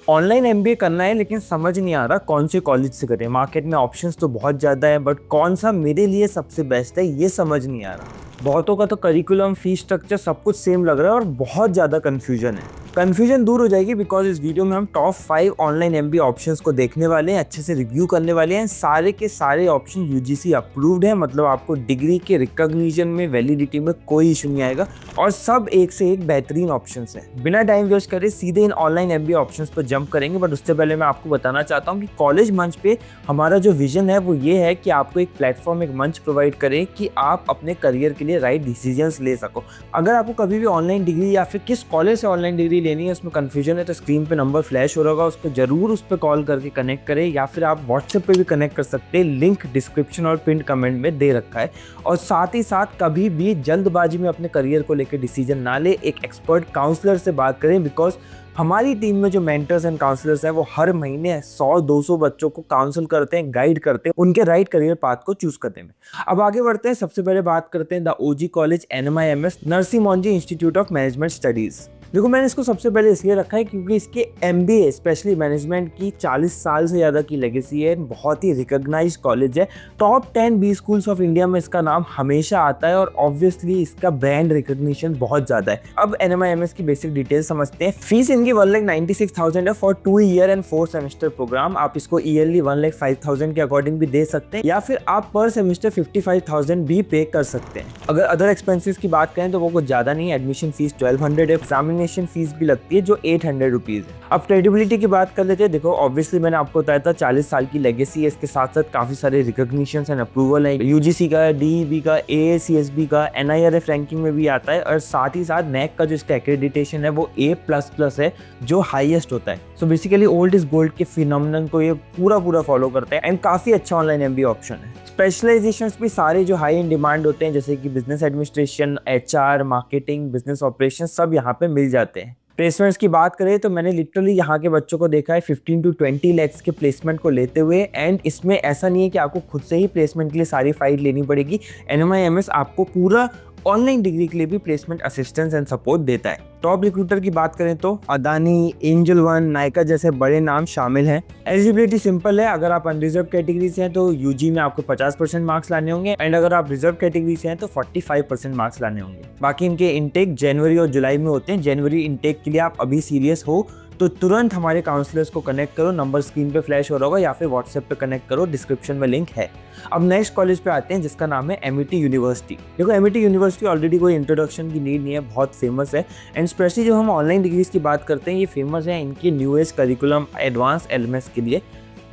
Online MBA करना है लेकिन समझ नहीं आ रहा कौन से कॉलेज से करें। मार्केट में ऑप्शंस तो बहुत ज़्यादा है बट कौन सा मेरे लिए सबसे बेस्ट है ये समझ नहीं आ रहा। बहुतों का तो करिकुलम, फीस स्ट्रक्चर सब कुछ सेम लग रहा है और बहुत ज़्यादा कन्फ्यूजन है। कन्फ्यूजन दूर हो जाएगी बिकॉज इस वीडियो में हम टॉप 5 ऑनलाइन एमबीए ऑप्शंस को देखने वाले हैं, अच्छे से रिव्यू करने वाले हैं। सारे के सारे ऑप्शन यूजीसी अप्रूव्ड है, मतलब आपको डिग्री के रिकॉग्निशन में, वैलिडिटी में कोई इशू नहीं आएगा और सब एक से एक बेहतरीन ऑप्शंस है। बिना टाइम वेस्ट करे सीधे इन ऑनलाइन एमबीए ऑप्शंस पर जंप करेंगे, बट उससे पहले मैं आपको बताना चाहता हूँ कि कॉलेज मंच पे हमारा जो विजन है वो ये है कि आपको एक प्लेटफॉर्म, एक मंच प्रोवाइड करें कि आप अपने करियर के लिए राइट डिसीजंस ले सको। अगर आपको कभी भी ऑनलाइन डिग्री या फिर किस कॉलेज से ऑनलाइन डिग्री लेनी है उसमें कंफ्यूजन है तो स्क्रीन पे नंबर फ्लैश हो रहा होगा, उस पर जरूर उस पर कॉल करके कनेक्ट करें या फिर आप व्हाट्सएप पे भी कनेक्ट कर सकते हैं। लिंक डिस्क्रिप्शन और पिन कमेंट में दे रखा है। और साथ ही साथ कभी भी जल्दबाजी में अपने करियर को लेकर डिसीजन ना ले, एक एक्सपर्ट काउंसलर से बात करें बिकॉज हमारी टीम में जो मेंटर्स एंड काउंसलर्स हैं वो हर महीने 100-200 बच्चों को काउंसल करते हैं, गाइड करते हैं उनके राइट करियर पाथ को चूज करने में। अब आगे बढ़ते हैं, सबसे पहले बात करते हैं the OG college NMIMS, Narsi Monjee institute of management studies. देखो मैंने इसको सबसे पहले इसलिए रखा है क्योंकि इसके MBA स्पेशली मैनेजमेंट की 40 साल से ज़्यादा की लेगेसी है, बहुत ही रिकॉग्नाइज्ड कॉलेज है। Top 10 B schools of India में इसका नाम हमेशा आता है और ऑब्वियसली इसका ब्रांड रिकॉग्निशन बहुत ज़्यादा है। अब NMIMS की बेसिक डिटेल समझते हैं। फीस इनकी 1,96,000 है for 2 year and 4 semester program. आप इसको ईयरली 1,05,000 के अकॉर्डिंग भी दे सकते हैं या फिर आप पर सेमेस्टर 55,000 भी पे कर सकते हैं। अगर अदर एक्सपेंसेस की बात करें तो वो कुछ ज़्यादा नहीं है। एडमिशन फीस 1200 है, एग्जामिनेशन फीस भी लगती है जो 800 रुपीज़ है। अब क्रेडिबिलिटी की बात कर लेते हैं। देखो ऑब्वियसली मैंने आपको बताया था 40 साल की लेगेसी है, इसके साथ साथ काफ़ी सारे रिकॉग्निशंस एंड अप्रूवल है, यूजीसी का, DEB का, AACSB का, NIRF रैंकिंग में भी आता है और साथ ही साथ NAC का जो इसका एक्रेडिटेशन है वो A++ है जो हाईएस्ट होता है। So basically old is gold के फिनोमिनन को ये पूरा फॉलो करता है एंड काफ़ी अच्छा ऑनलाइन एमबीए ऑप्शन है। स्पेशलाइजेशंस भी सारे जो हाई इन डिमांड होते हैं जैसे कि business administration, HR, marketing, business operation सब यहाँ पे मिल जाते हैं। प्लेसमेंट्स की बात करें तो मैंने लिटरली यहाँ के बच्चों को देखा है 15 to 20 lakhs के प्लेसमेंट को लेते हुए एंड इसमें ऐसा नहीं है कि आपको खुद से ही प्लेसमेंट के लिए सारी फाइल लेनी पड़ेगी। NMIMS आपको पूरा ऑनलाइन डिग्री के लिए भी प्लेसमेंट असिस्टेंस एंड सपोर्ट देता है। टॉप रिक्रूटर की बात करें तो अदानी, एंजल वन, नायका जैसे बड़े नाम शामिल हैं। एलिजिबिलिटी सिंपल है, अगर आप अनरिजर्व कैटेगरी से हैं तो यूजी में आपको 50% मार्क्स लाने होंगे एंड अगर आप रिजर्व कैटेगरी से हैं तो 45% मार्क्स लाने होंगे। बाकी इनके इनटेक जनवरी और जुलाई में होते हैं। जनवरी इनटेक के लिए आप अभी सीरियस हो तो तुरंत हमारे काउंसलर्स को कनेक्ट करो, नंबर स्क्रीन पे फ्लैश हो रहा होगा या फिर व्हाट्सएप पे कनेक्ट करो, डिस्क्रिप्शन में लिंक है। अब नेक्स्ट कॉलेज पे आते हैं जिसका नाम है MIT यूनिवर्सिटी। देखो MIT यूनिवर्सिटी ऑलरेडी कोई इंट्रोडक्शन की नीड नहीं है, बहुत फेमस है एंड स्पेशली जब हम ऑनलाइन डिग्रीज की बात करते हैं ये फेमस है इनकी न्यूएस्ट करिकुलम एडवांस LMS के लिए।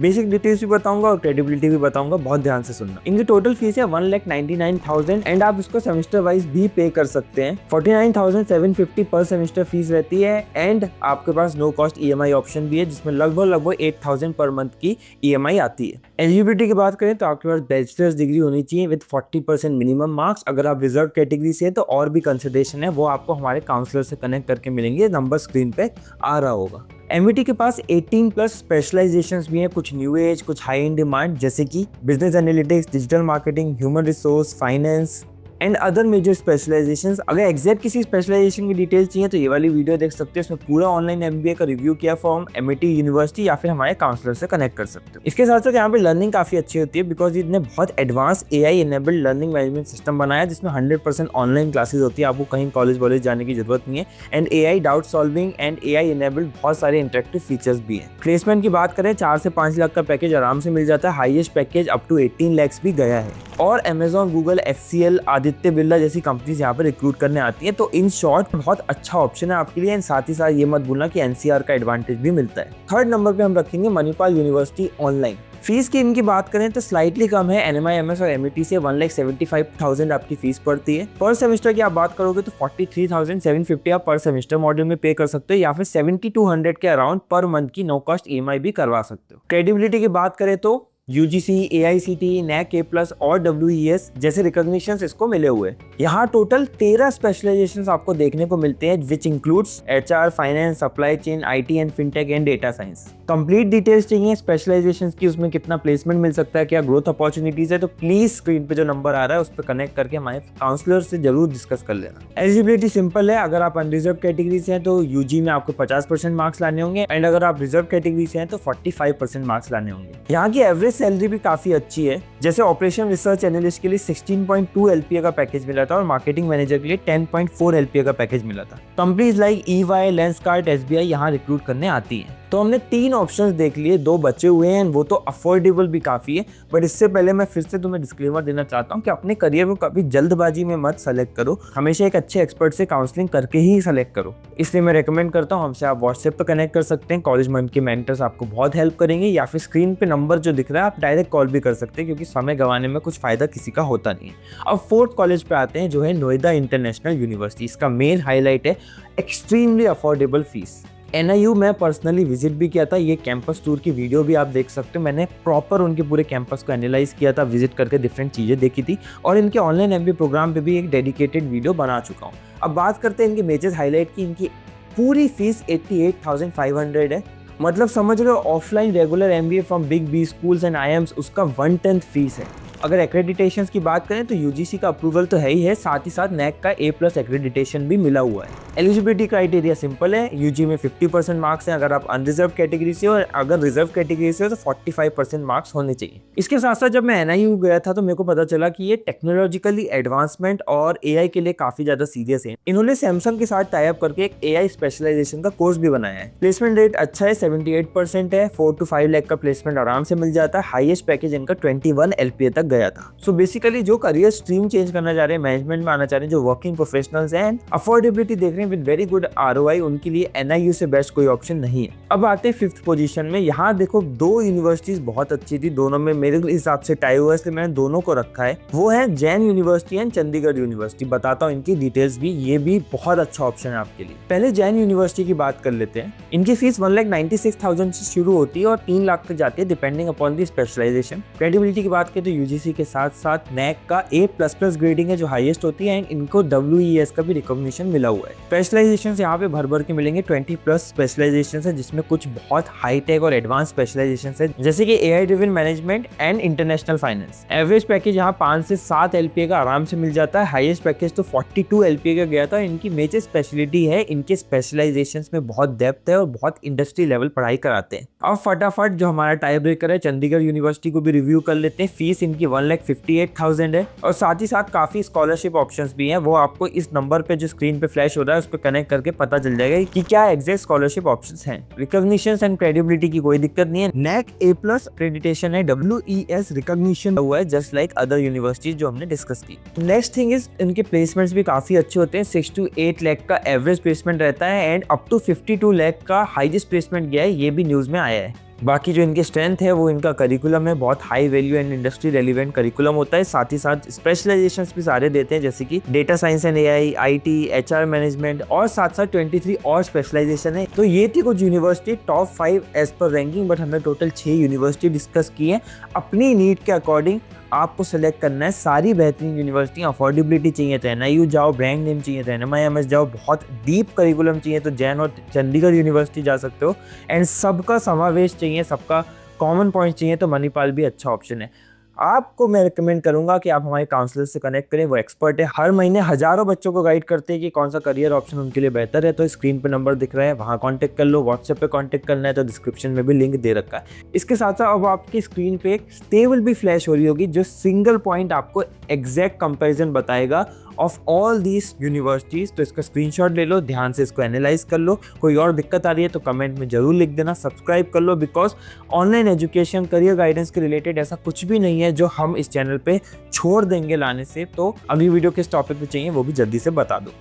बेसिक डिटेल्स भी बताऊंगा और क्रेडिबिलिटी भी बताऊंगा, बहुत ध्यान से सुनना। इनकी टोटल फीस है 1,99,000 एंड आप इसको सेमेस्टर वाइज भी पे कर सकते हैं। 49,750 पर सेमेस्टर फीस रहती है एंड आपके पास नो कॉस्ट EMI ऑप्शन भी है जिसमें लगभग 8,000 पर मंथ की EMI आती है। एलिजिबिलिटी की बात करें तो आपके पास बैचलर्स डिग्री होनी चाहिए विद 40% मिनिमम मार्क्स। अगर आप रिजर्व कैटेगरी से हैं तो और भी कंसिडरेशन है, वो आपको हमारे काउंसलर से कनेक्ट करके मिलेंगे, नंबर स्क्रीन पे आ रहा होगा। MIT के पास 18+ स्पेशलाइजेशंस भी हैं, कुछ न्यू एज, कुछ हाई इन डिमांड जैसे कि business analytics, digital marketing, human resource, finance and other major specializations. अगर एग्जैक्ट किसी स्पेशलाइजेशन की डिटेल चाहिए तो ये वाली वीडियो देख सकते हैं, इसमें पूरा ऑनलाइन MBA का रिव्यू किया फॉर्म MIT यूनिवर्सिटी या फिर हमारे काउंसलर से कनेक्ट कर सकते हो। इसके साथ साथ यहाँ पे लर्निंग काफ़ी अच्छी होती है बिकॉज इतने बहुत advance AI enabled learning management system बनाया जिसमें 100% ऑनलाइन क्लासेज होती है, आपको कहीं कॉलेज जाने की जरूरत नहीं है and AI doubt solving and AI enabled बहुत सारे इंटरेक्टिव फीचर्स भी हैं। प्लेसमेंट की बात करें 4 से 5 लाख का पैकेज आराम से मिल जाता है, highest package up to 18 lakhs भी गया है और Amazon, Google, FCL, Aditya Birla जैसी कंपनीज यहाँ पर रिक्रूट करने आती हैं। तो इन शॉर्ट बहुत अच्छा ऑप्शन है आपके लिए एंड साथ ही साथ ये मत भूलना कि NCR का एडवांटेज भी मिलता है। थर्ड नंबर पे हम रखेंगे मणिपाल यूनिवर्सिटी ऑनलाइन। फीस की इनकी बात करें तो स्लाइटली कम है, NMIMS और MIT से 1,75,000 आपकी फीस पड़ती है। पर सेमेस्टर की आप बात करोगे तो 43,750 आप पर सेमेस्टर मॉड्यूल में पे कर सकते हो या फिर 7,200 के अराउंड पर मंथ की नो कॉस्ट EMI भी करवा सकते हो। क्रेडिबिलिटी की बात करें तो यूजीसी, एआईसीटीई, नैक ए+ और डब्ल्यूईएस जैसे रिकॉग्निशंस इसको मिले हुए हैं। यहाँ टोटल 13 स्पेशलाइजेशंस आपको देखने को मिलते हैं, which includes HR, finance, supply chain, IT and fintech and data science. Complete details चाहिए स्पेशलाइजेशंस की, उसमें कितना प्लेसमेंट मिल सकता है, क्या ग्रोथ अपॉर्चुनिटीज है, तो प्लीज स्क्रीन पे जो नंबर आ रहा है उस पर कनेक्ट करके हमारे काउंसलर से जरूर डिस्कस कर लेना। एलिजिबिलिटी सिंपल है, अगर आप अनरिजर्व कैटेगरी से हैं तो यूजी में आपको 50% मार्क्स लाने होंगे, एंड अगर आप रिजर्व कैटेगरी से हैं तो 45% मार्क्स लाने होंगे। यहाँ की एवरेज सैलरी भी काफी अच्छी है, जैसे ऑपरेशन रिसर्च एनालिस्ट के लिए 16.2 LPA का पैकेज मिला था और मार्केटिंग मैनेजर के लिए 10.4 LPA का पैकेज मिला था। Companies like EY, Lenskart, SBI यहाँ रिक्रूट करने आती है। तो हमने 3 ऑप्शंस देख लिए, 2 बचे हुए हैं, वो तो अफोर्डेबल भी काफी है। बट इससे पहले मैं फिर से तुम्हें डिस्क्लेमर देना चाहता हूँ कि अपने करियर को कभी जल्दबाजी में मत सेलेक्ट करो, हमेशा एक अच्छे एक्सपर्ट से काउंसलिंग करके ही सेलेक्ट करो। इसलिए मैं रेकमेंड करता हूँ, हमसे आप व्हाट्सएप पर कनेक्ट कर सकते हैं, कॉलेज मंथ के मेंटर्स आपको बहुत हेल्प करेंगे, या फिर स्क्रीन पे नंबर जो दिख रहा है आप डायरेक्ट कॉल भी कर सकते हैं, क्योंकि समय गंवाने में कुछ फायदा किसी का होता नहीं है। अब 4th कॉलेज पे आते हैं, जो है नोएडा इंटरनेशनल यूनिवर्सिटी। इसका मेन हाईलाइट है एक्सट्रीमली अफोर्डेबल फीस। NIU में पर्सनली विजिट भी किया था, ये कैंपस टूर की वीडियो भी आप देख सकते हो। मैंने प्रॉपर उनके पूरे कैंपस को एनालाइज किया था, विजिट करके डिफरेंट चीज़ें देखी थी, और इनके ऑनलाइन MBA प्रोग्राम पे भी एक डेडिकेटेड वीडियो बना चुका हूँ। अब बात करते हैं इनके मेजर हाईलाइट की। इनकी पूरी फीस 88,500 है, मतलब समझ रहे हो offline regular MBA from big B schools and IIMs उसका 1/10 फीस है। अगर एक्रेडिटेशंस की बात करें तो यूजीसी का अप्रूवल तो है ही, साथ ही साथ नैक का A+ एक्रेडिटेशन भी मिला हुआ है। एलिजिबिलिटी क्राइटेरिया सिंपल है, यूजी में 50% मार्क्स हैं अगर आप अनरिजर्व कैटेगरी से हो, और अगर रिजर्व कैटेगरी से हो तो 45% मार्क्स होने चाहिए। इसके साथ साथ जब मैं NIU गया था तो मेरे को पता चला कि ये टेक्नोलॉजिकली एडवांसमेंट और AI के लिए काफी ज्यादा सीरियस है। इन्होंने सैमसंग के साथ टाई अप करके एक AI स्पेशलाइजेशन का कोर्स भी बनाया है। प्लेसमेंट रेट अच्छा है, 78% है, 4 to 5 लाख का प्लेसमेंट आराम से मिल जाता है। हाईएस्ट पैकेज इनका 21 LPA तक गया था। सो बेसिकली जो करियर स्ट्रीम चेंज करना चाह रहे हैं, मैनेजमेंट में आना चाह रहे हैं, जो वर्किंग प्रोफेशनल्स हैं, अफोर्डेबिलिटी देख रहे हैं विद वेरी गुड ROI, उनके लिए NIU से बेस्ट कोई ऑप्शन नहीं है। अब आते हैं 5th पोजीशन में। यहाँ देखो 2 यूनिवर्सिटीज बहुत अच्छी थी, दोनों में मेरे हिसाब से टाई हुआ, इसलिए मैंने दोनों को रखा है। वो है Jain university and Chandigarh university. बताता हूँ इनकी डिटेल्स भी, ये भी बहुत अच्छा ऑप्शन है आपके लिए। पहले जैन यूनिवर्सिटी की बात कर लेते हैं। इनकी फीस 1,96,000 से शुरू होती है और 3 लाख तक जाती है depending upon the specialization. Credibility की बात करें तो यूजीसी के साथ साथ नैक का A++ ग्रेडिंग है जो हाईएस्ट होती है, एंड इनको WES का भी रिकॉग्निशन मिला हुआ है। स्पेशलाइजेशन यहाँ पे भर के मिलेंगे, 20+ स्पेशलाइजेशन है, जिसमें कुछ बहुत हाईटेक और एडवांस स्पेशलाइजेशन है, जैसे कि AI driven management and international finance. Average package यहाँ 5 से 7 LPA का आराम से मिल जाता है, हाईएस्ट पैकेज तो 42 LPA का गया था। इनकी मेजर स्पेशलिटी है, इनके स्पेशलाइजेशन में बहुत डेप्थ है और बहुत इंडस्ट्री लेवल पढ़ाई कराते हैं। अब फटाफट जो हमारा टाई ब्रेकर है चंडीगढ़ यूनिवर्सिटी को भी रिव्यू कर लेते हैं। फीस इनकी 1,58,000 है, और साथ ही साथ काफी स्कॉलरशिप ऑप्शंस भी हैं, वो आपको इस नंबर पे जो स्क्रीन पे फ्लैश हो रहा है उस पर कनेक्ट करके पता चल जाएगा कि क्या एग्जैक्ट स्कॉलरशिप ऑप्शंस हैं। रिकॉग्निशंस एंड क्रेडिबिलिटी की कोई दिक्कत नहीं है। नैक A+ एक्रेडिटेशन है, WES रिकॉग्निशन हुआ है, जस्ट लाइक अदर यूनिवर्सिटीज जो हमने डिस्कस की। नेक्स्ट थिंग इज इनके प्लेसमेंट्स भी काफी अच्छे होते हैं। 6 to 8 लाख का एवरेज प्लेसमेंट रहता है, एंड अप टू 52 लाख का हाईएस्ट प्लेसमेंट गया है, ये भी न्यूज में आया है। बाकी जो इनकी स्ट्रेंथ है वो इनका करिकुलम है, बहुत high value and industry relevant curriculum होता है। साथ ही साथ स्पेशलाइजेशंस भी सारे देते हैं, जैसे कि data science and AI, IT, HR management, और साथ साथ 23 और स्पेशलाइजेशन है। तो ये थी कुछ यूनिवर्सिटी टॉप 5 एज पर रैंकिंग, बट हमने टोटल 6 यूनिवर्सिटी डिस्कस की है। अपनी नीड के अकॉर्डिंग आपको सेलेक्ट करना है सारी बेहतरीन यूनिवर्सिटी। अफोर्डेबिलिटी चाहिए तो NIU जाओ, ब्रांड नेम चाहिए तो NMIMS जाओ, बहुत डीप करिकुलम चाहिए तो जैन और चंडीगढ़ यूनिवर्सिटी जा सकते हो, एंड सबका समावेश चाहिए, सबका कॉमन पॉइंट चाहिए तो मणिपाल भी अच्छा ऑप्शन है। आपको मैं रिकमेंड करूंगा कि आप हमारे काउंसलर से कनेक्ट करें, वो एक्सपर्ट है, हर महीने हजारों बच्चों को गाइड करते हैं कि कौन सा करियर ऑप्शन उनके लिए बेहतर है। तो स्क्रीन पे नंबर दिख रहा है, वहाँ कांटेक्ट कर लो। व्हाट्सएप पे कांटेक्ट करना है तो डिस्क्रिप्शन में भी लिंक दे रखा है। इसके साथ साथ अब आपकी स्क्रीन पे एक टेबल भी फ्लैश हो रही होगी जो सिंगल पॉइंट आपको एग्जैक्ट कंपेरिजन बताएगा ऑफ ऑल दीज यूनिवर्सिटीज। तो इसका स्क्रीनशॉट ले लो, ध्यान से इसको एनालाइज कर लो। कोई और दिक्कत आ रही है तो कमेंट में जरूर लिख देना। सब्सक्राइब कर लो, because online education career guidance के रिलेटेड ऐसा कुछ भी नहीं है जो हम इस चैनल पे छोड़ देंगे लाने से। तो अगली वीडियो किस टॉपिक पे चाहिए वो भी जल्दी से बता दो।